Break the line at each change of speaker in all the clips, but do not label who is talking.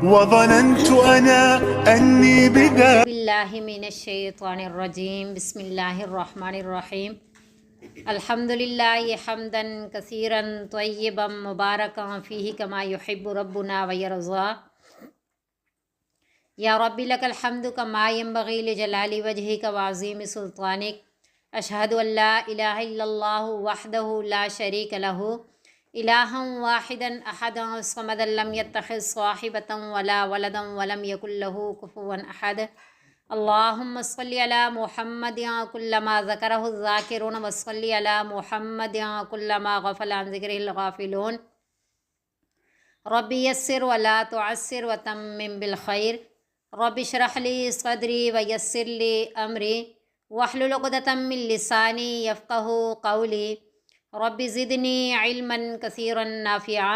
وظننت أنا أني بذا
باللہ من الشیطان الرجیم بسم اللہ الرحمن الرحیم الحمدللہ حمدا کثیرا طیبا مبارکا فیہ کما یحب ربنا ویرضا یا رب لک الحمد کما ینبغی لجلال وجہک وعظیم سلطانک اشہد ان لا الہ الا اللہ وحدہ لا شریک لہ الہا واحدا احدا صمدا لم یتخذ صاحبۃ ولا ولدا ولم یکن لہ کفوا احد اللہم صلی علی محمد کلما ذکرہ الذاکرون وصلی علی محمد کلما غفل عن ذکرہ الغافلون رب یسر ولا تعسر وتمم بالخیر رب اشرح لی صدری ویسر لی امری واحلل عقدۃ من لسانی یفقہوا قولی رب زدنی علما کثیرا نافعا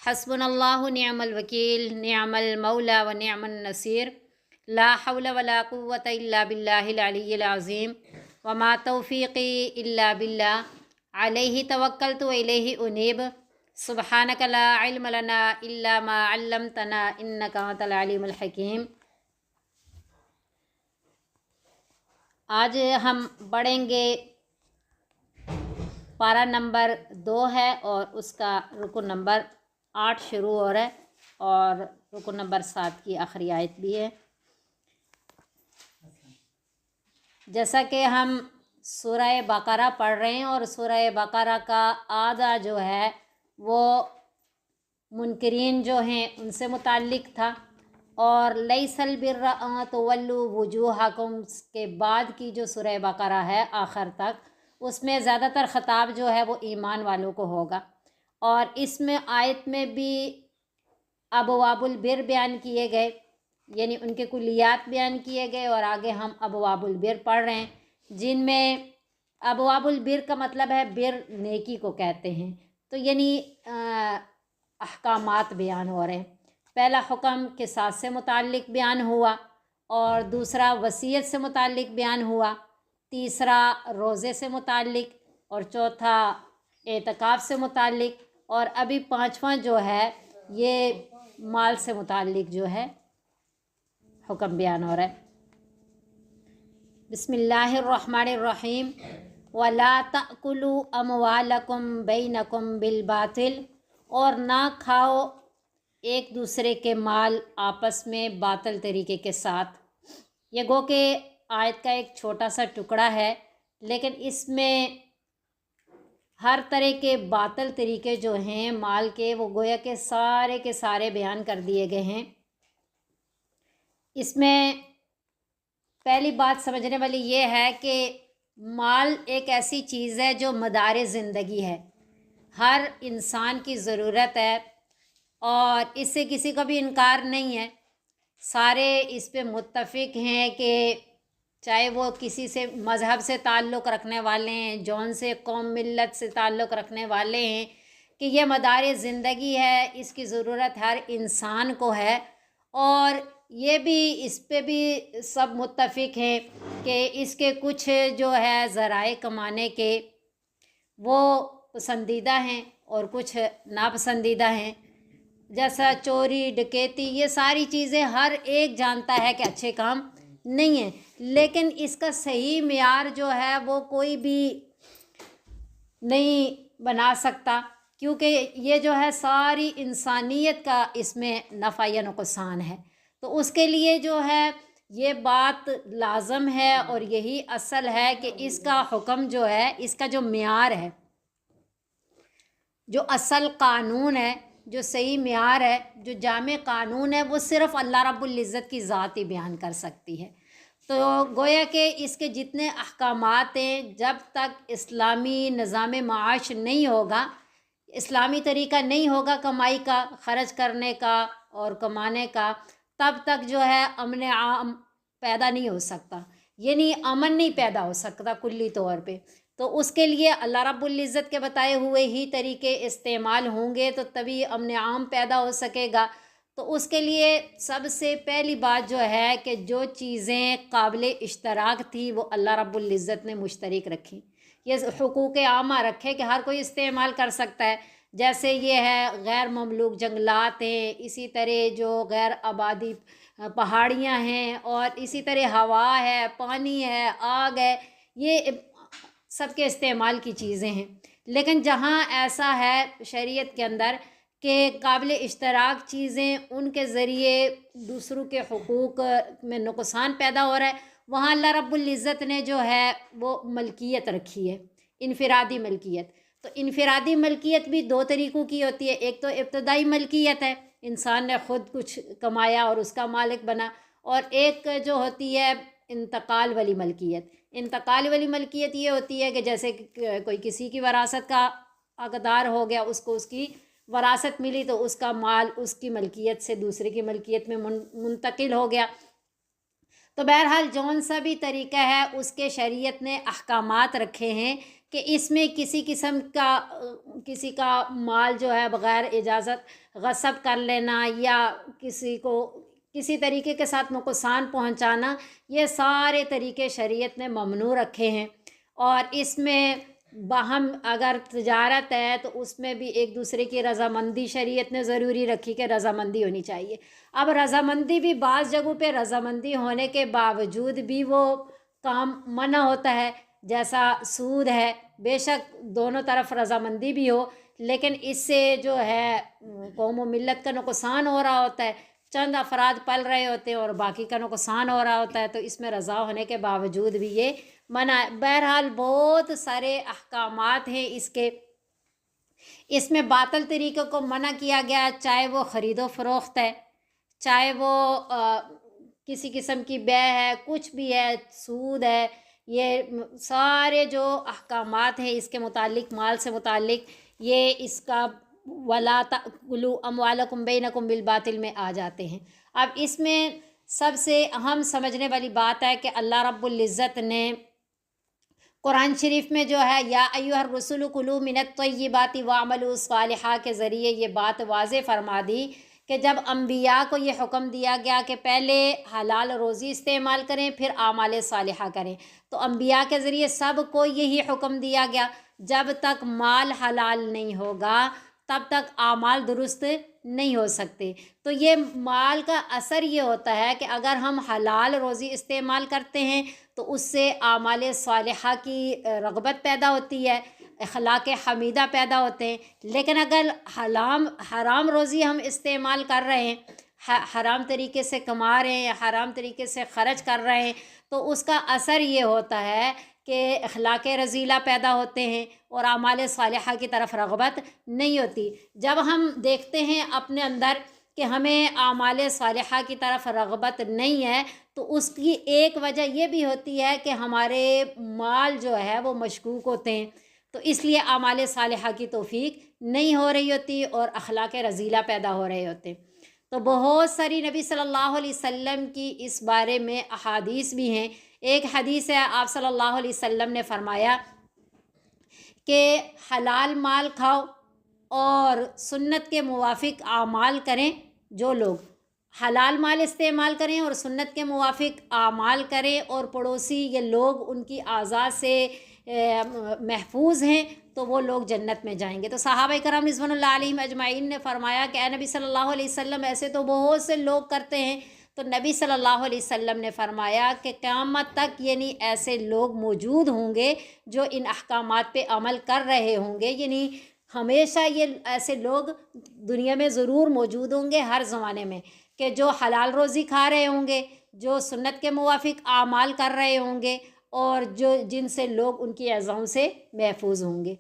حسبنا اللہ نعم الوکیل نعم المولا و نعم النصیر لا حول ولا قوة الا باللہ العلی العظیم وما توفیقی الا باللہ علیہ توکلت و الیہ انیب سبحانک لا علم لنا الا ما علمتنا انک انت العلیم الحکیم۔ آج ہم پڑھیں گے پارہ نمبر 2 ہے اور اس کا رکن نمبر 8 شروع ہو رہا ہے اور رکن نمبر 7 کی آخری آیت بھی ہے۔ جیسا کہ ہم سورہ بقرہ پڑھ رہے ہیں اور سورہ بقرہ کا آدھا جو ہے وہ منکرین جو ہیں ان سے متعلق تھا، اور لیس البر ان تولوا وجوہکم کے بعد کی جو سورہ بقرہ ہے آخر تک، اس میں زیادہ تر خطاب جو ہے وہ ایمان والوں کو ہوگا، اور اس میں آیت میں بھی ابواب البر بیان کیے گئے، یعنی ان کے کلیات بیان کیے گئے، اور آگے ہم ابواب البر پڑھ رہے ہیں جن میں ابواب البر کا مطلب ہے بر نیکی کو کہتے ہیں، تو یعنی احکامات بیان ہو رہے ہیں۔ پہلا حکم قصاص سے متعلق بیان ہوا، اور دوسرا وصیت سے متعلق بیان ہوا، تیسرا روزے سے متعلق، اور چوتھا اعتکاف سے متعلق، اور ابھی پانچواں جو ہے یہ مال سے متعلق جو ہے حکم بیان ہو رہا ہے۔ بسم اللہ الرحمن الرحیم وَلَا تَأْكُلُوا أَمْوَالَكُمْ بَيْنَكُمْ بِالْبَاطِلِ، اور نہ کھاؤ ایک دوسرے کے مال آپس میں باطل طریقے کے ساتھ۔ یہ گو کہ آیت کا ایک چھوٹا سا ٹکڑا ہے، لیکن اس میں ہر طرح کے باطل طریقے جو ہیں مال کے وہ گویا کہ سارے بیان کر دیے گئے ہیں۔ اس میں پہلی بات سمجھنے والی یہ ہے کہ مال ایک ایسی چیز ہے جو مدار زندگی ہے، ہر انسان کی ضرورت ہے، اور اس سے کسی کا بھی انکار نہیں ہے، سارے اس پہ متفق ہیں کہ چاہے وہ کسی سے مذہب سے تعلق رکھنے والے ہیں، جون سے قوم ملت سے تعلق رکھنے والے ہیں، کہ یہ مدار زندگی ہے، اس کی ضرورت ہر انسان کو ہے، اور یہ بھی اس پہ بھی سب متفق ہیں کہ اس کے کچھ جو ہے ذرائع کمانے کے وہ پسندیدہ ہیں اور کچھ ناپسندیدہ ہیں، جیسا چوری ڈکیتی، یہ ساری چیزیں ہر ایک جانتا ہے کہ اچھے کام نہیں ہیں، لیکن اس کا صحیح معیار جو ہے وہ کوئی بھی نہیں بنا سکتا، کیونکہ یہ جو ہے ساری انسانیت کا اس میں نفع یا نقصان ہے، تو اس کے لیے جو ہے یہ بات لازم ہے اور یہی اصل ہے کہ اس کا حکم جو ہے، اس کا جو معیار ہے، جو اصل قانون ہے، جو صحیح معیار ہے، جو جامع قانون ہے، وہ صرف اللہ رب العزت کی ذات ہی بیان کر سکتی ہے۔ تو گویا کہ اس کے جتنے احکامات ہیں، جب تک اسلامی نظام معاش نہیں ہوگا، اسلامی طریقہ نہیں ہوگا کمائی کا، خرچ کرنے کا اور کمانے کا، تب تک جو ہے امن عام پیدا نہیں ہو سکتا، یعنی امن نہیں پیدا ہو سکتا کلی طور پہ۔ تو اس کے لیے اللہ رب العزت کے بتائے ہوئے ہی طریقے استعمال ہوں گے تو تبھی امن عام پیدا ہو سکے گا۔ تو اس کے لیے سب سے پہلی بات جو ہے کہ جو چیزیں قابل اشتراک تھی وہ اللہ رب العزت نے مشترک رکھی، یہ حقوق عامہ رکھے کہ ہر کوئی استعمال کر سکتا ہے، جیسے یہ ہے غیر مملوک جنگلات ہیں، اسی طرح جو غیر آبادی پہاڑیاں ہیں، اور اسی طرح ہوا ہے، پانی ہے، آگ ہے، یہ سب کے استعمال کی چیزیں ہیں۔ لیکن جہاں ایسا ہے شریعت کے اندر کہ قابل اشتراک چیزیں، ان کے ذریعے دوسروں کے حقوق میں نقصان پیدا ہو رہا ہے، وہاں اللہ رب العزت نے جو ہے وہ ملکیت رکھی ہے، انفرادی ملکیت۔ تو انفرادی ملکیت بھی دو طریقوں کی ہوتی ہے، ایک تو ابتدائی ملکیت ہے، انسان نے خود کچھ کمایا اور اس کا مالک بنا، اور ایک جو ہوتی ہے انتقال والی ملکیت۔ انتقال والی ملکیت یہ ہوتی ہے کہ جیسے کوئی کسی کی وراثت کا حقدار ہو گیا، اس کو اس کی وراثت ملی تو اس کا مال اس کی ملکیت سے دوسرے کی ملکیت میں منتقل ہو گیا۔ تو بہرحال جون سا بھی طریقہ ہے، اس کے شریعت نے احکامات رکھے ہیں کہ اس میں کسی کا مال جو ہے بغیر اجازت غصب کر لینا یا کسی کو کسی طریقے کے ساتھ نقصان پہنچانا، یہ سارے طریقے شریعت نے ممنوع رکھے ہیں۔ اور اس میں باہم اگر تجارت ہے تو اس میں بھی ایک دوسرے کی رضامندی شریعت نے ضروری رکھی کہ رضامندی ہونی چاہیے۔ اب رضامندی بھی بعض جگہوں پہ رضامندی ہونے کے باوجود بھی وہ کام منع ہوتا ہے، جیسا سود ہے، بے شک دونوں طرف رضامندی بھی ہو، لیکن اس سے جو ہے قوم و ملت کا نقصان ہو رہا ہوتا ہے، چند افراد پل رہے ہوتے ہیں اور باقی کا نقصان ہو رہا ہوتا ہے، تو اس میں رضا ہونے کے باوجود بھی یہ منع ہے۔ بہرحال بہت سارے احکامات ہیں اس میں باطل طریقوں کو منع کیا گیا، چاہے وہ خرید و فروخت ہے، چاہے وہ کسی قسم کی بیع ہے، کچھ بھی ہے، سود ہے، یہ سارے جو احکامات ہیں اس کے متعلق، مال سے متعلق، یہ اس کا وَلَا تَأْكُلُوا أَمْوَالَكُمْ بَيْنَكُمْ بِالْبَاطِلِ میں آ جاتے ہیں۔ اب اس میں سب سے اہم سمجھنے والی بات ہے کہ اللہ رب العزت نے قرآن شریف میں جو ہے یا ایھا الرسول کلوا من الطیبات واعملوا صالحا کے ذریعے یہ بات واضح فرما دی کہ جب انبیاء کو یہ حکم دیا گیا کہ پہلے حلال روزی استعمال کریں پھر اعمال صالحہ کریں، تو انبیاء کے ذریعے سب کو یہی حکم دیا گیا، جب تک مال حلال نہیں ہوگا تب تک اعمال درست نہیں ہو سکتے۔ تو یہ مال کا اثر یہ ہوتا ہے کہ اگر ہم حلال روزی استعمال کرتے ہیں تو اس سے اعمال صالحہ کی رغبت پیدا ہوتی ہے، اخلاق حمیدہ پیدا ہوتے ہیں۔ لیکن اگر حرام روزی ہم استعمال کر رہے ہیں، حرام طریقے سے کما رہے ہیں، حرام طریقے سے خرچ کر رہے ہیں، تو اس کا اثر یہ ہوتا ہے کہ اخلاق رذیلہ پیدا ہوتے ہیں اور اعمال صالحہ کی طرف رغبت نہیں ہوتی۔ جب ہم دیکھتے ہیں اپنے اندر کہ ہمیں اعمال صالحہ کی طرف رغبت نہیں ہے، تو اس کی ایک وجہ یہ بھی ہوتی ہے کہ ہمارے مال جو ہے وہ مشکوک ہوتے ہیں، تو اس لیے اعمال صالحہ کی توفیق نہیں ہو رہی ہوتی اور اخلاق رذیلہ پیدا ہو رہے ہوتے ہیں۔ تو بہت ساری نبی صلی اللہ علیہ وسلم کی اس بارے میں احادیث بھی ہیں۔ ایک حدیث ہے، آپ صلی اللہ علیہ وسلم نے فرمایا کہ حلال مال کھاؤ اور سنت کے موافق اعمال کریں، جو لوگ حلال مال استعمال کریں اور سنت کے موافق اعمال کریں اور پڑوسی یہ لوگ ان کی اعضاء سے محفوظ ہیں تو وہ لوگ جنت میں جائیں گے۔ تو صحابہ کرام رضوان اللہ علیہم اجمعین نے فرمایا کہ اے نبی صلی اللہ علیہ وسلم، ایسے تو بہت سے لوگ کرتے ہیں۔ تو نبی صلی اللہ علیہ وسلم نے فرمایا کہ قیامت تک یعنی ایسے لوگ موجود ہوں گے جو ان احکامات پہ عمل کر رہے ہوں گے، یعنی ہمیشہ یہ ایسے لوگ دنیا میں ضرور موجود ہوں گے ہر زمانے میں، کہ جو حلال روزی کھا رہے ہوں گے، جو سنت کے موافق اعمال کر رہے ہوں گے، اور جن سے لوگ ان کی اعضاؤں سے محفوظ ہوں گے۔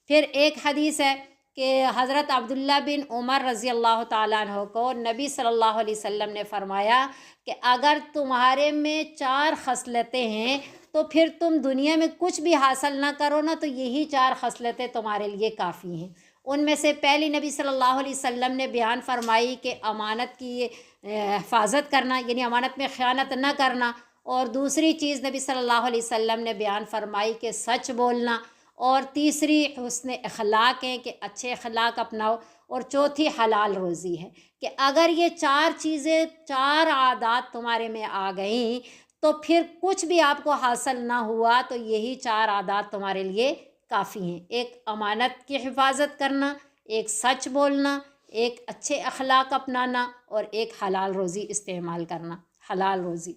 پھر ایک حدیث ہے کہ حضرت عبداللہ بن عمر رضی اللہ تعالیٰ عنہ کو نبی صلی اللہ علیہ وسلم نے فرمایا کہ اگر تمہارے میں 4 خصلتیں ہیں تو پھر تم دنیا میں کچھ بھی حاصل نہ کرو نا، تو یہی 4 خصلتیں تمہارے لیے کافی ہیں۔ ان میں سے پہلی نبی صلی اللہ علیہ وسلم نے بیان فرمائی کہ امانت کی حفاظت کرنا، یعنی امانت میں خیانت نہ کرنا، اور دوسری چیز نبی صلی اللہ علیہ وسلم نے بیان فرمائی کہ سچ بولنا، اور تیسری حسن اخلاق ہے کہ اچھے اخلاق اپناؤ، اور چوتھی حلال روزی ہے کہ اگر یہ 4 چیزیں، 4 عادات تمہارے میں آ گئیں تو پھر کچھ بھی آپ کو حاصل نہ ہوا، تو یہی 4 عادات تمہارے لیے کافی ہیں۔ ایک امانت کی حفاظت کرنا، ایک سچ بولنا، ایک اچھے اخلاق اپنانا، اور ایک حلال روزی استعمال کرنا، حلال روزی۔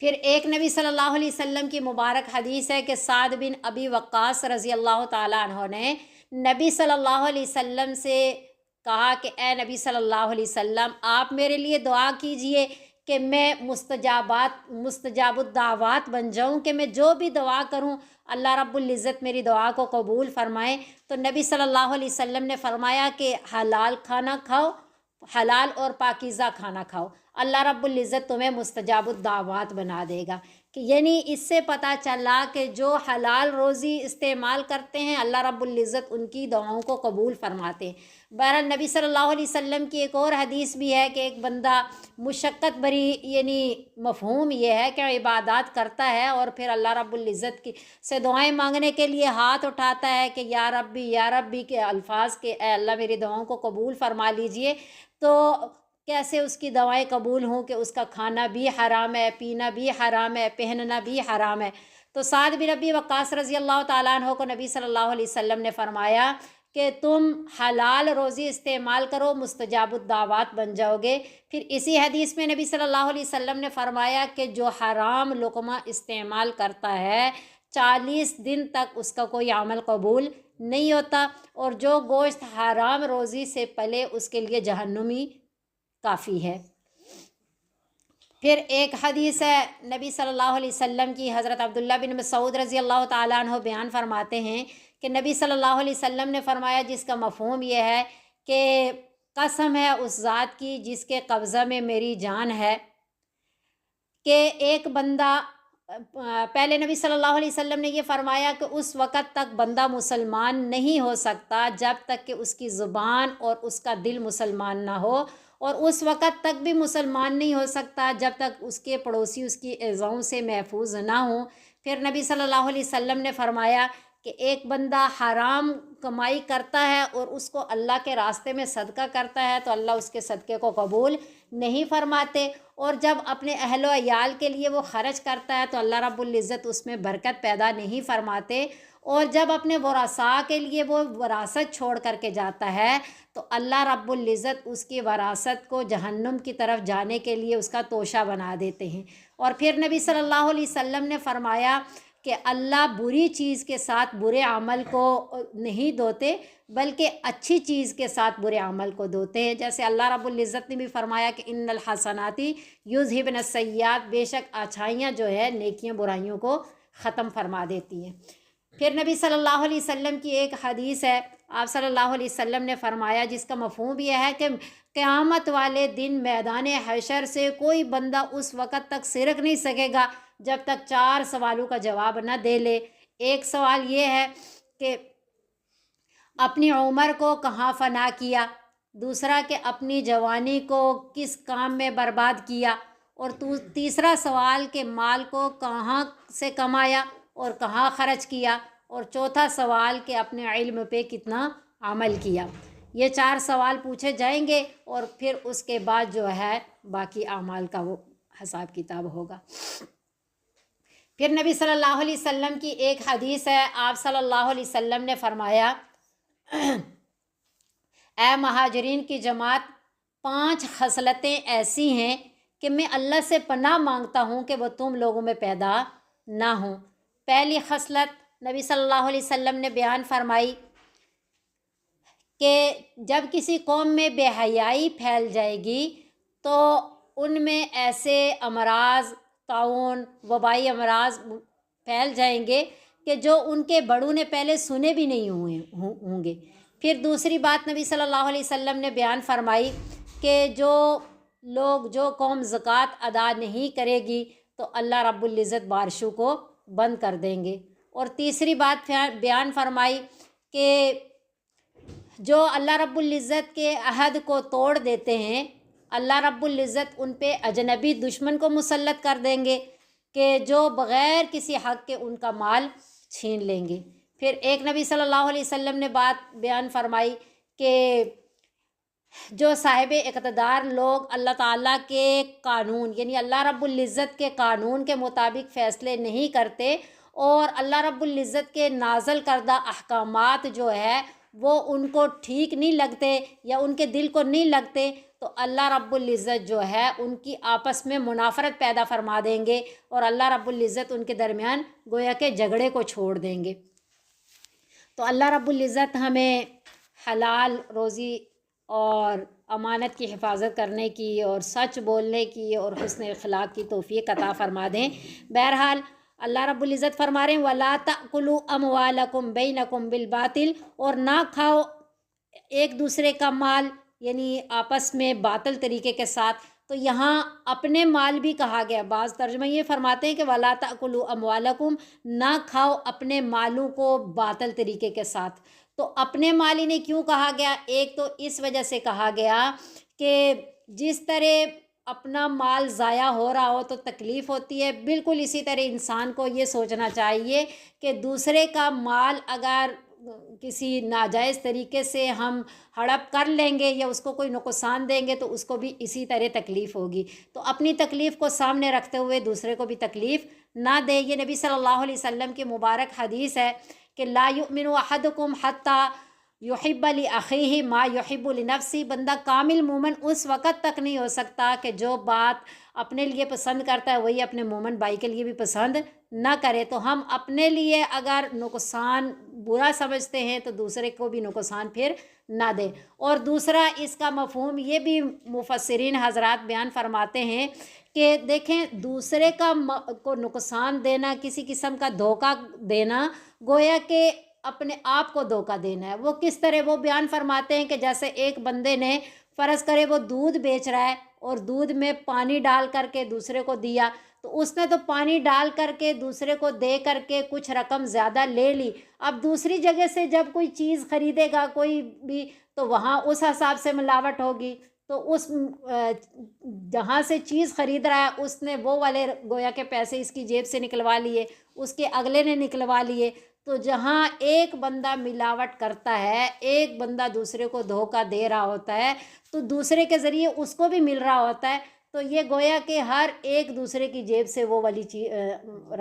پھر ایک نبی صلی اللہ علیہ وسلم کی مبارک حدیث ہے کہ سعد بن ابی وقاص رضی اللہ تعالیٰ عنہ نے نبی صلی اللہ علیہ وسلم سے کہا کہ اے نبی صلی اللہ علیہ وسلم، آپ میرے لیے دعا کیجئے کہ میں مستجاب الدعوات بن جاؤں، کہ میں جو بھی دعا کروں اللہ رب العزت میری دعا کو قبول فرمائے۔ تو نبی صلی اللہ علیہ وسلم نے فرمایا کہ حلال کھانا کھاؤ، حلال اور پاکیزہ کھانا کھاؤ، اللہ رب العزت تمہیں مستجاب الدعوات بنا دے گا۔ کہ یعنی اس سے پتہ چلا کہ جو حلال روزی استعمال کرتے ہیں اللہ رب العزت ان کی دعاؤں کو قبول فرماتے ہیں۔ بہرحال نبی صلی اللہ علیہ وسلم کی ایک اور حدیث بھی ہے کہ ایک بندہ مشقت بری، یعنی مفہوم یہ ہے کہ عبادات کرتا ہے اور پھر اللہ رب العزت کی سے دعائیں مانگنے کے لیے ہاتھ اٹھاتا ہے کہ یا ربی کے الفاظ کے اے اللہ میری دعاؤں کو قبول فرما لیجئے، تو کیسے اس کی دعائیں قبول ہوں کہ اس کا کھانا بھی حرام ہے، پینا بھی حرام ہے، پہننا بھی حرام ہے۔ تو سعد بن ابی وقاص رضی اللہ تعالیٰ عنہ کو نبی صلی اللہ علیہ وسلم نے فرمایا کہ تم حلال روزی استعمال کرو، مستجاب الدعوات بن جاؤ گے۔ پھر اسی حدیث میں نبی صلی اللہ علیہ وسلم نے فرمایا کہ جو حرام لقمہ استعمال کرتا ہے 40 دن تک اس کا کوئی عمل قبول نہیں ہوتا، اور جو گوشت حرام روزی سے پلے اس کے لیے جہنمی کافی ہے۔ پھر ایک حدیث ہے نبی صلی اللہ علیہ وسلم کی، حضرت عبداللہ بن مسعود رضی اللہ تعالیٰ عنہ بیان فرماتے ہیں کہ نبی صلی اللہ علیہ وسلم نے فرمایا، جس کا مفہوم یہ ہے کہ قسم ہے اس ذات کی جس کے قبضہ میں میری جان ہے، کہ ایک بندہ، پہلے نبی صلی اللہ علیہ وسلم نے یہ فرمایا کہ اس وقت تک بندہ مسلمان نہیں ہو سکتا جب تک کہ اس کی زبان اور اس کا دل مسلمان نہ ہو، اور اس وقت تک بھی مسلمان نہیں ہو سکتا جب تک اس کے پڑوسی اس کی ایذاؤں سے محفوظ نہ ہوں۔ پھر نبی صلی اللہ علیہ وسلم نے فرمایا کہ ایک بندہ حرام کمائی کرتا ہے اور اس کو اللہ کے راستے میں صدقہ کرتا ہے تو اللہ اس کے صدقے کو قبول نہیں فرماتے، اور جب اپنے اہل و عیال کے لیے وہ خرچ کرتا ہے تو اللہ رب العزت اس میں برکت پیدا نہیں فرماتے، اور جب اپنے ورثاء کے لیے وہ وراثت چھوڑ کر کے جاتا ہے تو اللہ رب العزت اس کی وراثت کو جہنم کی طرف جانے کے لیے اس کا توشہ بنا دیتے ہیں۔ اور پھر نبی صلی اللہ علیہ وسلم نے فرمایا کہ اللہ بری چیز کے ساتھ برے عمل کو نہیں دھوتے بلکہ اچھی چیز کے ساتھ برے عمل کو دھوتے ہیں، جیسے اللہ رب العزت نے بھی فرمایا کہ ان الحسناتی یذہبن السیئات، بے شک اچھائیاں جو ہے نیکیاں برائیوں کو ختم فرما دیتی ہیں۔ پھر نبی صلی اللہ علیہ وسلم کی ایک حدیث ہے، آپ صلی اللہ علیہ وسلم نے فرمایا جس کا مفہوم یہ ہے کہ قیامت والے دن میدان حشر سے کوئی بندہ اس وقت تک سرک نہیں سکے گا جب تک 4 سوالوں کا جواب نہ دے لے۔ ایک سوال یہ ہے کہ اپنی عمر کو کہاں فنا کیا، دوسرا کہ اپنی جوانی کو کس کام میں برباد کیا، اور تیسرا سوال کہ مال کو کہاں سے کمایا اور کہاں خرچ کیا، اور چوتھا سوال کہ اپنے علم پہ کتنا عمل کیا۔ یہ 4 سوال پوچھے جائیں گے اور پھر اس کے بعد جو ہے باقی اعمال کا وہ حساب کتاب ہوگا۔ پھر نبی صلی اللہ علیہ وسلم کی ایک حدیث ہے، آپ صلی اللہ علیہ وسلم نے فرمایا اے مہاجرین کی جماعت، 5 خصلتیں ایسی ہیں کہ میں اللہ سے پناہ مانگتا ہوں کہ وہ تم لوگوں میں پیدا نہ ہوں۔ پہلی خصلت نبی صلی اللہ علیہ وسلم نے بیان فرمائی کہ جب کسی قوم میں بے حیائی پھیل جائے گی تو ان میں ایسے امراض، طاعون، وبائی امراض پھیل جائیں گے کہ جو ان کے بڑوں نے پہلے سنے بھی نہیں ہوں گے۔ پھر دوسری بات نبی صلی اللہ علیہ وسلم نے بیان فرمائی کہ جو قوم زکوٰۃ ادا نہیں کرے گی تو اللہ رب العزت بارشوں کو بند کر دیں گے۔ اور تیسری بات بیان فرمائی کہ جو اللہ رب العزت کے عہد کو توڑ دیتے ہیں اللہ رب العزت ان پہ اجنبی دشمن کو مسلط کر دیں گے کہ جو بغیر کسی حق کے ان کا مال چھین لیں گے۔ پھر ایک نبی صلی اللہ علیہ وسلم نے بات بیان فرمائی کہ جو صاحب اقتدار لوگ اللہ تعالیٰ کے قانون یعنی اللہ رب العزت کے قانون کے مطابق فیصلے نہیں کرتے اور اللہ رب العزت کے نازل کردہ احکامات جو ہے وہ ان کو ٹھیک نہیں لگتے یا ان کے دل کو نہیں لگتے، تو اللہ رب العزت جو ہے ان کی آپس میں منافرت پیدا فرما دیں گے، اور اللہ رب العزت ان کے درمیان گویا کہ جھگڑے کو چھوڑ دیں گے۔ تو اللہ رب العزت ہمیں حلال روزی اور امانت کی حفاظت کرنے کی اور سچ بولنے کی اور حسن اخلاق کی توفیق عطا فرما دیں۔ بہرحال اللہ رب العزت فرما رہے ہیں وَلَا تَأْكُلُوا أَمْوَالَكُمْ بَيْنَكُمْ بِالْبَاطِلِ، اور نہ کھاؤ ایک دوسرے کا مال یعنی آپس میں باطل طریقے کے ساتھ۔ تو یہاں اپنے مال بھی کہا گیا، بعض ترجمہ یہ فرماتے ہیں کہ وَلَا تَأْكُلُوا أَمْوَالَكُمْ، نہ کھاؤ اپنے مالوں کو باطل طریقے کے ساتھ۔ تو اپنے مال انہیں کیوں کہا گیا؟ ایک تو اس وجہ سے کہا گیا کہ جس طرح اپنا مال ضائع ہو رہا ہو تو تکلیف ہوتی ہے، بالکل اسی طرح انسان کو یہ سوچنا چاہیے کہ دوسرے کا مال اگر کسی ناجائز طریقے سے ہم ہڑپ کر لیں گے یا اس کو کوئی نقصان دیں گے تو اس کو بھی اسی طرح تکلیف ہوگی۔ تو اپنی تکلیف کو سامنے رکھتے ہوئے دوسرے کو بھی تکلیف نہ دے۔ یہ نبی صلی اللہ علیہ وسلم کی مبارک حدیث ہے کہ لا یؤمن احدکم حتی یحب لأخیہ ما یحب لنفسہ، بندہ کامل مومن اس وقت تک نہیں ہو سکتا کہ جو بات اپنے لیے پسند کرتا ہے وہی اپنے مومن بھائی کے لیے بھی پسند نہ کرے۔ تو ہم اپنے لیے اگر نقصان برا سمجھتے ہیں تو دوسرے کو بھی نقصان پھر نہ دیں۔ اور دوسرا اس کا مفہوم یہ بھی مفسرین حضرات بیان فرماتے ہیں کہ دیکھیں دوسرے کو نقصان دینا، کسی قسم کا دھوکہ دینا، گویا کہ اپنے آپ کو دھوکہ دینا ہے۔ وہ کس طرح؟ وہ بیان فرماتے ہیں کہ جیسے ایک بندے نے فرض کرے وہ دودھ بیچ رہا ہے اور دودھ میں پانی ڈال کر کے دوسرے کو دیا، تو اس نے تو پانی ڈال کر کے دوسرے کو دے کر کے کچھ رقم زیادہ لے لی۔ اب دوسری جگہ سے جب کوئی چیز خریدے گا کوئی بھی تو وہاں اس حساب سے ملاوٹ ہوگی، تو اس جہاں سے چیز خرید رہا ہے اس نے وہ والے گویا کے پیسے اس کی جیب سے نکلوا لیے، اس کے اگلے نے نکلوا لیے۔ تو جہاں ایک بندہ ملاوٹ کرتا ہے، ایک بندہ دوسرے کو دھوکہ دے رہا ہوتا ہے تو دوسرے کے ذریعے اس کو بھی مل رہا ہوتا ہے، تو یہ گویا کہ ہر ایک دوسرے کی جیب سے وہ والی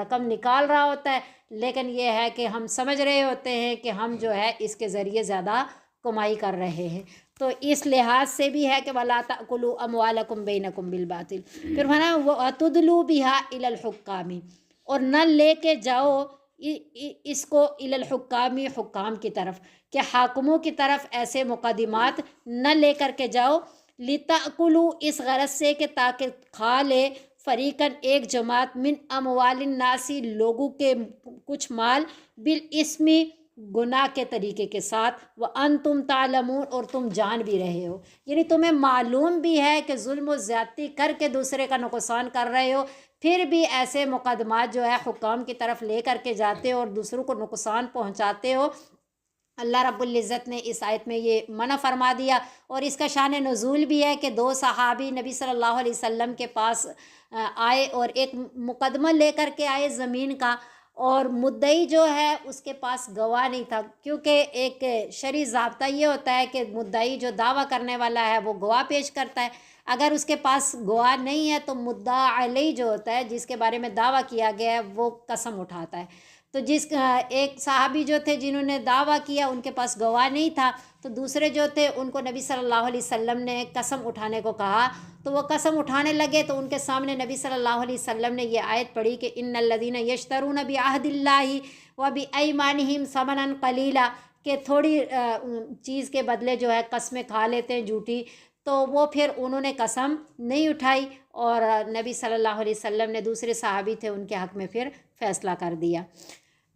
رقم نکال رہا ہوتا ہے، لیکن یہ ہے کہ ہم سمجھ رہے ہوتے ہیں کہ ہم جو ہے اس کے ذریعے زیادہ کمائی کر رہے ہیں۔ تو اس لحاظ سے بھی ہے کہ وَلَا تَأْكُلُوا أَمْوَالَكُمْ بَيْنَكُمْ بِالْبَاطِلِ۔ پھر ہے نا وَتُدْلُوا بِهَا إِلَى الْحُكَّامِ، اور نہ لے کے جاؤ اس کو إِلَى الْحُكَّامِ، حکام کی طرف، کہ حاکموں کی طرف ایسے مقدمات نہ لے کر کے جاؤ، لِتَأْكُلُوا، اس غرض سے کہ تاکہ کھا لے فریقاً ایک جماعت، من اموال الناس، لوگوں کے کچھ مال، بالاسم، گناہ کے طریقے کے ساتھ، وَأَنْتُمْ تَعْلَمُونَ، اور تم جان بھی رہے ہو، یعنی تمہیں معلوم بھی ہے کہ ظلم و زیادتی کر کے دوسرے کا نقصان کر رہے ہو، پھر بھی ایسے مقدمات جو ہے حکام کی طرف لے کر کے جاتے ہو اور دوسروں کو نقصان پہنچاتے ہو۔ اللہ رب العزت نے اس آیت میں یہ منع فرما دیا، اور اس کا شان نزول بھی ہے کہ دو صحابی نبی صلی اللہ علیہ وسلم کے پاس آئے اور ایک مقدمہ لے کر کے آئے زمین کا، اور مدعی جو ہے اس کے پاس گواہ نہیں تھا، کیونکہ ایک شرعی ضابطہ یہ ہوتا ہے کہ مدعی جو دعویٰ کرنے والا ہے وہ گواہ پیش کرتا ہے، اگر اس کے پاس گواہ نہیں ہے تو مدعا علیہ جو ہوتا ہے جس کے بارے میں دعویٰ کیا گیا ہے وہ قسم اٹھاتا ہے۔ تو ایک صحابی جو تھے جنہوں نے دعویٰ کیا ان کے پاس گواہ نہیں تھا، تو دوسرے جو تھے ان کو نبی صلی اللہ علیہ وسلم نے قسم اٹھانے کو کہا، تو وہ قسم اٹھانے لگے، تو ان کے سامنے نبی صلی اللہ علیہ وسلم نے یہ آیت پڑھی کہ ان الذین یشترون بعہد اللہ وبایمانہم ثمنا قلیلا، کہ تھوڑی چیز کے بدلے جو ہے قسمیں کھا لیتے ہیں جھوٹی، تو وہ پھر انہوں نے قسم نہیں اٹھائی، اور نبی صلی اللہ علیہ وسلم نے دوسرے صحابی تھے ان کے حق میں پھر فیصلہ کر دیا۔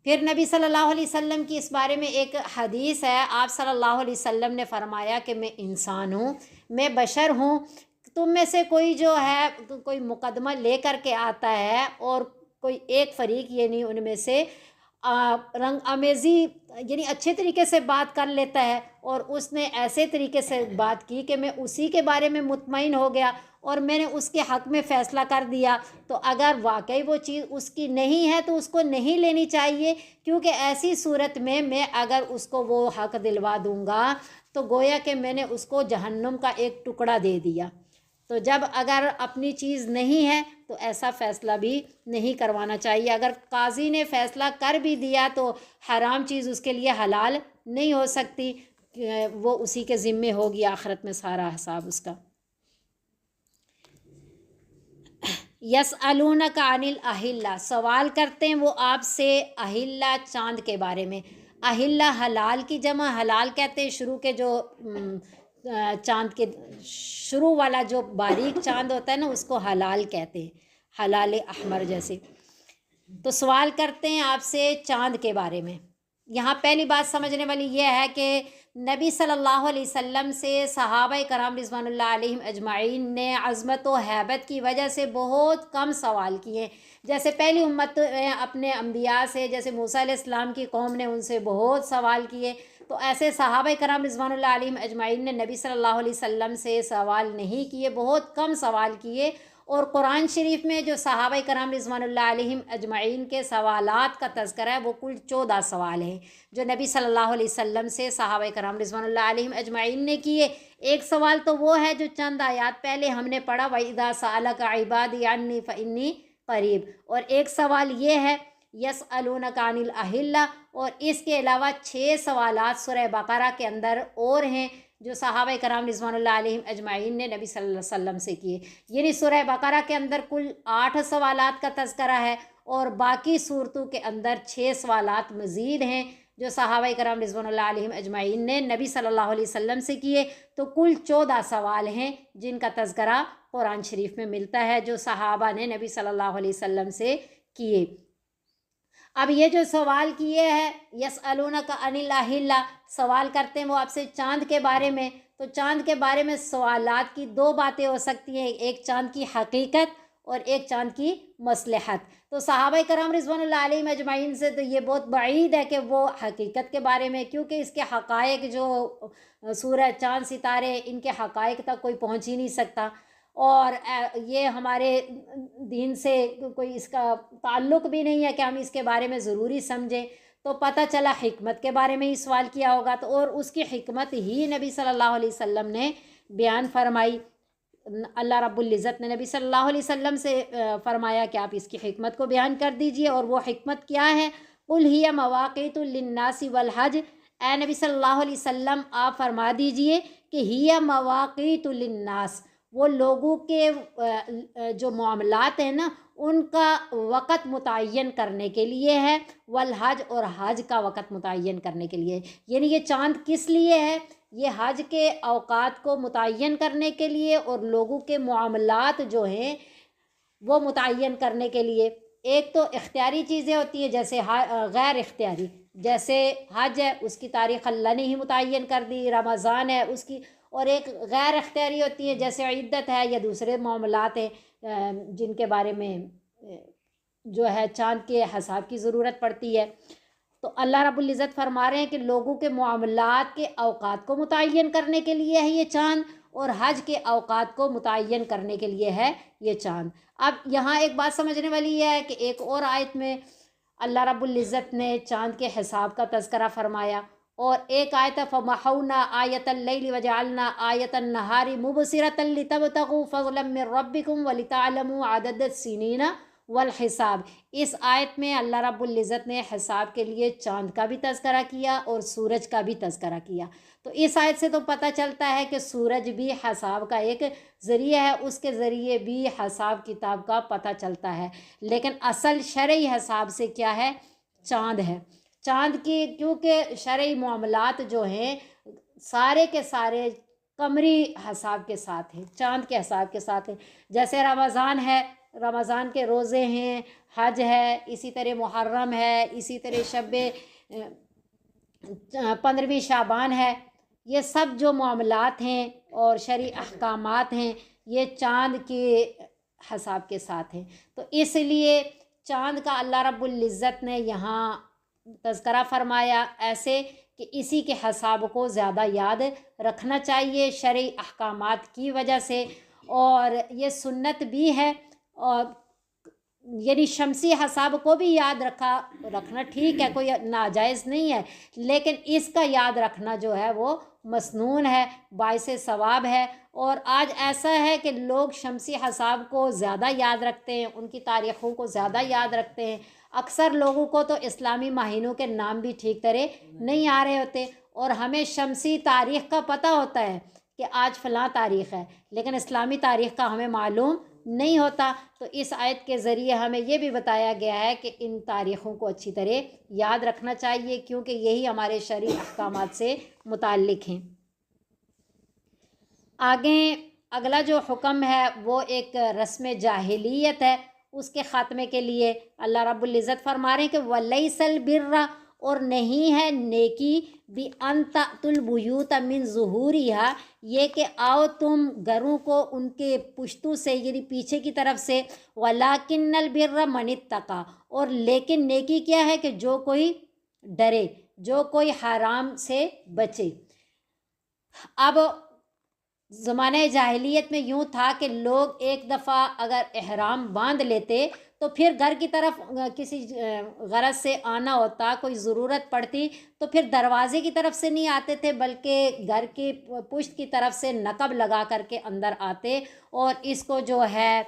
پھر نبی صلی اللہ علیہ وسلم کی اس بارے میں ایک حدیث ہے، آپ صلی اللہ علیہ وسلم نے فرمایا کہ میں انسان ہوں، میں بشر ہوں، تم میں سے کوئی جو ہے کوئی مقدمہ لے کر کے آتا ہے اور کوئی ایک فریق یعنی ان میں سے رنگ آمیزی یعنی اچھے طریقے سے بات کر لیتا ہے، اور اس نے ایسے طریقے سے بات کی کہ میں اسی کے بارے میں مطمئن ہو گیا اور میں نے اس کے حق میں فیصلہ کر دیا، تو اگر واقعی وہ چیز اس کی نہیں ہے تو اس کو نہیں لینی چاہیے، کیونکہ ایسی صورت میں اگر اس کو وہ حق دلوا دوں گا تو گویا کہ میں نے اس کو جہنم کا ایک ٹکڑا دے دیا۔ تو جب اگر اپنی چیز نہیں ہے تو ایسا فیصلہ بھی نہیں کروانا چاہیے، اگر قاضی نے فیصلہ کر بھی دیا تو حرام چیز اس کے لیے حلال نہیں ہو سکتی۔ وہ اسی کے ذمے ہوگی آخرت میں سارا حساب اس کا۔ یسألونک عن الاہلہ، سوال کرتے ہیں وہ آپ سے اہلہ چاند کے بارے میں۔ اہلہ حلال کی جمع، حلال کہتے ہیں شروع کے جو چاند کے شروع والا جو باریک چاند ہوتا ہے نا اس کو حلال کہتے ہیں، حلال احمر جیسے۔ تو سوال کرتے ہیں آپ سے چاند کے بارے میں۔ یہاں پہلی بات سمجھنے والی یہ ہے کہ نبی صلی اللہ علیہ وسلم سے صحابہ کرام رضوان اللہ علیہم اجمعین نے عظمت و ہیبت کی وجہ سے بہت کم سوال کیے، جیسے پہلی امت اپنے انبیاء سے، جیسے موسیٰ علیہ السلام کی قوم نے ان سے بہت سوال کیے، تو ایسے صحابہ کرام رضوان اللہ علیہم اجمعین نے نبی صلی اللہ علیہ وسلم سے سوال نہیں کیے، بہت کم سوال کیے۔ اور قرآن شریف میں جو صحابہ کرام رضوان اللہ علیہم اجمعین کے سوالات کا تذکرہ ہے وہ کل 14 سوال ہیں جو نبی صلی اللہ علیہ وسلم سے صحابہ کرام رضوان اللہ علیہم اجمعین نے کیے۔ ایک سوال تو وہ ہے جو چند آیات پہلے ہم نے پڑھا، وَإِذَا سَأَلَكَ عِبَادِي عَنِّي فَإِنِّي قَرِيبٌ، اور ایک سوال یہ ہے یسألونک عن الاہلہ، اور اس کے علاوہ 6 سوالات سورہ بقرہ کے اندر اور ہیں جو صحابہ کرام رضوان اللہ علیہم اجمعین نے نبی صلی اللہ علیہ وسلم سے کیے۔ یعنی سورہ بقرہ کے اندر کل 8 سوالات کا تذکرہ ہے، اور باقی صورتوں کے اندر 6 سوالات مزید ہیں جو صحابہ کرام رضوان اللہ علیہم اجمعین نے نبی صلی اللہ علیہ وسلم سے کیے۔ تو کل 14 سوال ہیں جن کا تذکرہ قرآن شریف میں ملتا ہے جو صحابہ نے نبی صلی اللہ علیہ وسلم سے کیے۔ اب یہ جو سوال کیے ہیں یسألونک عن الاہلہ، سوال کرتے ہیں وہ آپ سے چاند کے بارے میں، تو چاند کے بارے میں سوالات کی 2 باتیں ہو سکتی ہیں، ایک چاند کی حقیقت اور ایک چاند کی مصلحت۔ تو صحابہ کرام رضوان اللہ علیہم اجمعین سے تو یہ بہت بعید ہے کہ وہ حقیقت کے بارے میں، کیونکہ اس کے حقائق جو سورج چاند ستارے ان کے حقائق تک کوئی پہنچ ہی نہیں سکتا، اور یہ ہمارے دین سے کوئی اس کا تعلق بھی نہیں ہے کہ ہم اس کے بارے میں ضروری سمجھیں۔ تو پتہ چلا حکمت کے بارے میں ہی سوال کیا ہوگا، تو اور اس کی حکمت ہی نبی صلی اللہ علیہ وسلم نے بیان فرمائی۔ اللہ رب العزت نے نبی صلی اللہ علیہ وسلم سے فرمایا کہ آپ اس کی حکمت کو بیان کر دیجئے، اور وہ حکمت کیا ہے؟ قل ہی مواقیت للناس والحج، اے نبی صلی اللہ علیہ وسلم آپ فرما دیجئے کہ ہی مواقیت للناس، وہ لوگوں کے جو معاملات ہیں نا ان کا وقت متعین کرنے کے لیے ہے، والحج، اور حج کا وقت متعین کرنے کے لیے۔ یعنی یہ چاند کس لیے ہے؟ یہ حج کے اوقات کو متعین کرنے کے لیے اور لوگوں کے معاملات جو ہیں وہ متعین کرنے کے لیے۔ ایک تو اختیاری چیزیں ہوتی ہیں جیسے غیر اختیاری، جیسے حج ہے اس کی تاریخ اللہ نے ہی متعین کر دی، رمضان ہے اس کی، اور ایک غیر اختیاری ہوتی ہے جیسے عدت ہے یا دوسرے معاملات ہیں جن کے بارے میں جو ہے چاند کے حساب کی ضرورت پڑتی ہے۔ تو اللہ رب العزت فرما رہے ہیں کہ لوگوں کے معاملات کے اوقات کو متعین کرنے کے لیے ہے یہ چاند، اور حج کے اوقات کو متعین کرنے کے لیے ہے یہ چاند۔ اب یہاں ایک بات سمجھنے والی یہ ہے کہ ایک اور آیت میں اللہ رب العزت نے چاند کے حساب کا تذکرہ فرمایا، اور ایک آیت فَمَحَوْنَا آیَةَ اللَّيْلِ وَجَعَلْنَا آیَةَ النَّهَارِ مُبْصِرَةً لِتَبْتَغُوا فَضْلًا مِّن رَّبِّكُمْ وَلِتَعْلَمُوا عَدَدَ السِّنِينَ والحساب۔ اس آیت میں اللہ رب العزت نے حساب کے لیے چاند کا بھی تذکرہ کیا اور سورج کا بھی تذکرہ کیا۔ تو اس آیت سے تو پتہ چلتا ہے کہ سورج بھی حساب کا ایک ذریعہ ہے، اس کے ذریعے بھی حساب کتاب کا پتہ چلتا ہے، لیکن اصل شرعی حساب سے کیا ہے؟ چاند ہے۔ چاند کی کیونکہ شرعی معاملات جو ہیں سارے کے سارے قمری حساب کے ساتھ ہیں، چاند کے حساب کے ساتھ ہیں۔ جیسے رمضان ہے، رمضان کے روزے ہیں، حج ہے، اسی طرح محرم ہے، اسی طرح شب 15ویں شعبان ہے، یہ سب جو معاملات ہیں اور شرعی احکامات ہیں یہ چاند کے حساب کے ساتھ ہیں۔ تو اس لیے چاند کا اللہ رب العزت نے یہاں تذکرہ فرمایا ایسے کہ اسی کے حساب کو زیادہ یاد رکھنا چاہیے شرعی احکامات کی وجہ سے، اور یہ سنت بھی ہے، اور یعنی شمسی حساب کو بھی یاد رکھنا ٹھیک ہے، کوئی ناجائز نہیں ہے، لیکن اس کا یاد رکھنا جو ہے وہ مسنون ہے، باعث ثواب ہے۔ اور آج ایسا ہے کہ لوگ شمسی حساب کو زیادہ یاد رکھتے ہیں، ان کی تاریخوں کو زیادہ یاد رکھتے ہیں۔ اکثر لوگوں کو تو اسلامی مہینوں کے نام بھی ٹھیک طرح نہیں آ رہے ہوتے، اور ہمیں شمسی تاریخ کا پتہ ہوتا ہے کہ آج فلاں تاریخ ہے، لیکن اسلامی تاریخ کا ہمیں معلوم نہیں ہوتا، تو اس آیت کے ذریعے ہمیں یہ بھی بتایا گیا ہے کہ ان تاریخوں کو اچھی طرح یاد رکھنا چاہیے، کیونکہ یہی ہمارے شرعی احکامات سے متعلق ہیں۔ آگے اگلا جو حکم ہے وہ ایک رسم جاہلیت ہے، اس کے خاتمے کے لیے اللہ رب العزت فرما رہے ہیں کہ وَلَيْسَ الْبِرَّ، اور نہیں ہے نیکی بِأَن تَأْتُوا الْبُيُوتَ مِن ظُهُورِهَا، یہ کہ آؤ تم گھروں کو ان کے پشتوں سے یعنی پیچھے کی طرف سے، وَلَكِنَّ الْبِرَّ مَنِ اتَّقَى، اور لیکن نیکی کیا ہے کہ جو کوئی ڈرے، جو کوئی حرام سے بچے۔ اب زمانہ جاہلیت میں یوں تھا کہ لوگ ایک دفعہ اگر احرام باندھ لیتے تو پھر گھر کی طرف کسی غرض سے آنا ہوتا، کوئی ضرورت پڑتی تو پھر دروازے کی طرف سے نہیں آتے تھے، بلکہ گھر کی پشت کی طرف سے نقب لگا کر کے اندر آتے، اور اس کو جو ہے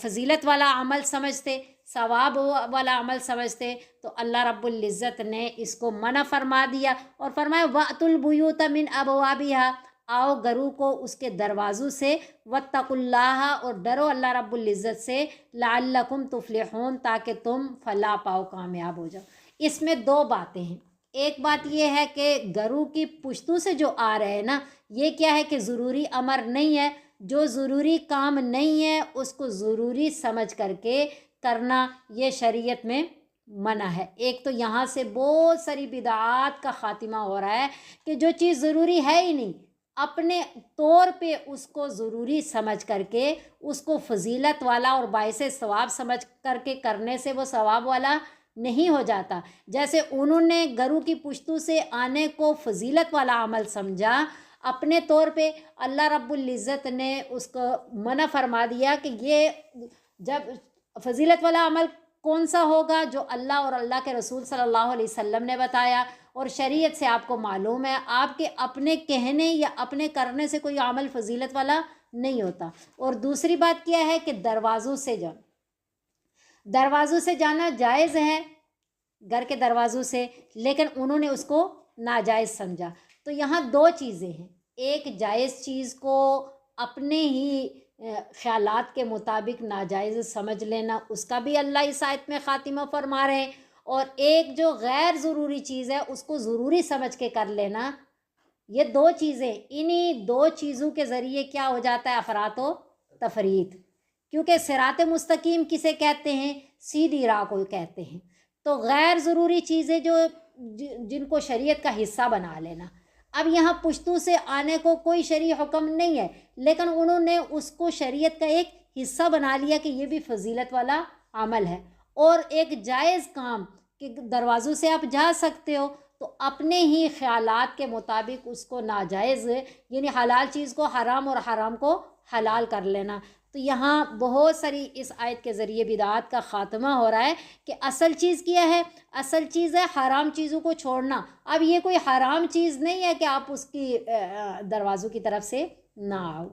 فضیلت والا عمل سمجھتے، ثواب والا عمل سمجھتے، تو اللہ رب العزت نے اس کو منع فرما دیا اور فرمایا وَأْتُوا الْبُيُوتَ مِنْ أَبْوَابِهَا، آؤ گھروں کو اس کے دروازوں سے، وَاتَّقُوا اللَّهَ، اور ڈرو اللہ رب العزت سے، لَعَلَّكُمْ تُفْلِحُونَ، تاکہ تم فلاح پاؤ، کامیاب ہو جاؤ۔ اس میں دو باتیں ہیں، ایک بات یہ ہے کہ گھروں کی پشتوں سے جو آ رہے ہیں نا، یہ کیا ہے کہ ضروری امر نہیں ہے، جو ضروری کام نہیں ہے اس کو ضروری سمجھ کر کے کرنا یہ شریعت میں منع ہے۔ ایک تو یہاں سے بہت ساری بدعات کا خاتمہ ہو رہا ہے کہ جو چیز ضروری ہے ہی نہیں، اپنے طور پہ اس کو ضروری سمجھ کر کے اس کو فضیلت والا اور باعث ثواب سمجھ کر کے کرنے سے وہ ثواب والا نہیں ہو جاتا۔ جیسے انہوں نے گھروں کی پشتوں سے آنے کو فضیلت والا عمل سمجھا، اپنے طور پہ اللہ رب العزت نے اس کو منع فرما دیا کہ یہ جب فضیلت والا عمل کون سا ہوگا جو اللہ اور اللہ کے رسول صلی اللہ علیہ وسلم نے بتایا اور شریعت سے آپ کو معلوم ہے، آپ کے اپنے کہنے یا اپنے کرنے سے کوئی عمل فضیلت والا نہیں ہوتا۔ اور دوسری بات کیا ہے کہ دروازوں سے جانا جائز ہے، گھر کے دروازوں سے، لیکن انہوں نے اس کو ناجائز سمجھا۔ تو یہاں دو چیزیں ہیں، ایک جائز چیز کو اپنے ہی خیالات کے مطابق ناجائز سمجھ لینا، اس کا بھی اللہ اس آیت میں خاتمہ فرما رہے ہیں، اور ایک جو غیر ضروری چیز ہے اس کو ضروری سمجھ کے کر لینا۔ یہ دو چیزیں، انہی دو چیزوں کے ذریعے کیا ہو جاتا ہے افراط و تفریط، کیونکہ صراط مستقیم کسے کہتے ہیں؟ سیدھی راہ کو کہتے ہیں۔ تو غیر ضروری چیزیں جو جن کو شریعت کا حصہ بنا لینا، اب یہاں پشتوں سے آنے کو کوئی شرعی حکم نہیں ہے، لیکن انہوں نے اس کو شریعت کا ایک حصہ بنا لیا کہ یہ بھی فضیلت والا عمل ہے، اور ایک جائز کام کہ دروازوں سے آپ جا سکتے ہو، تو اپنے ہی خیالات کے مطابق اس کو ناجائز یعنی حلال چیز کو حرام اور حرام کو حلال کر لینا۔ تو یہاں بہت ساری اس آیت کے ذریعے بدعات کا خاتمہ ہو رہا ہے کہ اصل چیز کیا ہے؟ اصل چیز ہے حرام چیزوں کو چھوڑنا۔ اب یہ کوئی حرام چیز نہیں ہے کہ آپ اس کی دروازوں کی طرف سے نہ آؤ۔